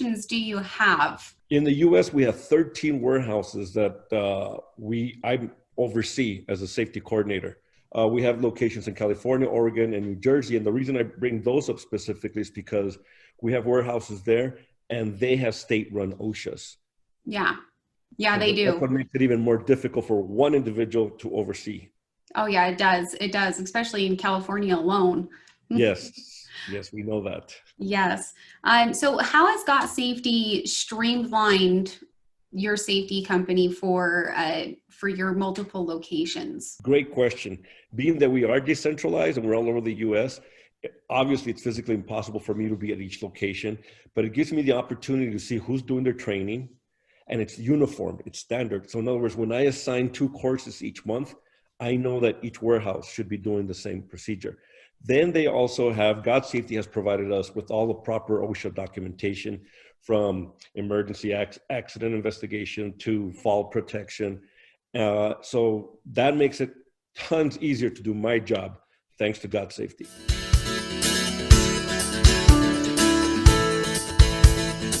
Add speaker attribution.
Speaker 1: locations do you have?
Speaker 2: In the U.S., we have 13 warehouses that I oversee as a safety coordinator. We have locations in California, Oregon, and New Jersey. And the reason I bring those up specifically is because we have warehouses there and they have state-run OSHAs.
Speaker 1: Yeah. Yeah,
Speaker 2: So
Speaker 1: they do.
Speaker 2: That's what makes it even more difficult for one individual to oversee.
Speaker 1: Oh yeah, it does. It does, especially in California alone.
Speaker 2: Yes, we know that.
Speaker 1: Yes. So how has GotSafety streamlined your safety company for your multiple locations?
Speaker 2: Great question. Being that we are decentralized and we're all over the U.S., obviously it's physically impossible for me to be at each location, but it gives me the opportunity to see who's doing their training, and it's uniform, it's standard. So in other words, when I assign 2 courses each month, I know that each warehouse should be doing the same procedure. Then they also have, GotSafety has provided us with all the proper OSHA documentation, from emergency accident investigation to fall protection. So that makes it tons easier to do my job, thanks to GotSafety.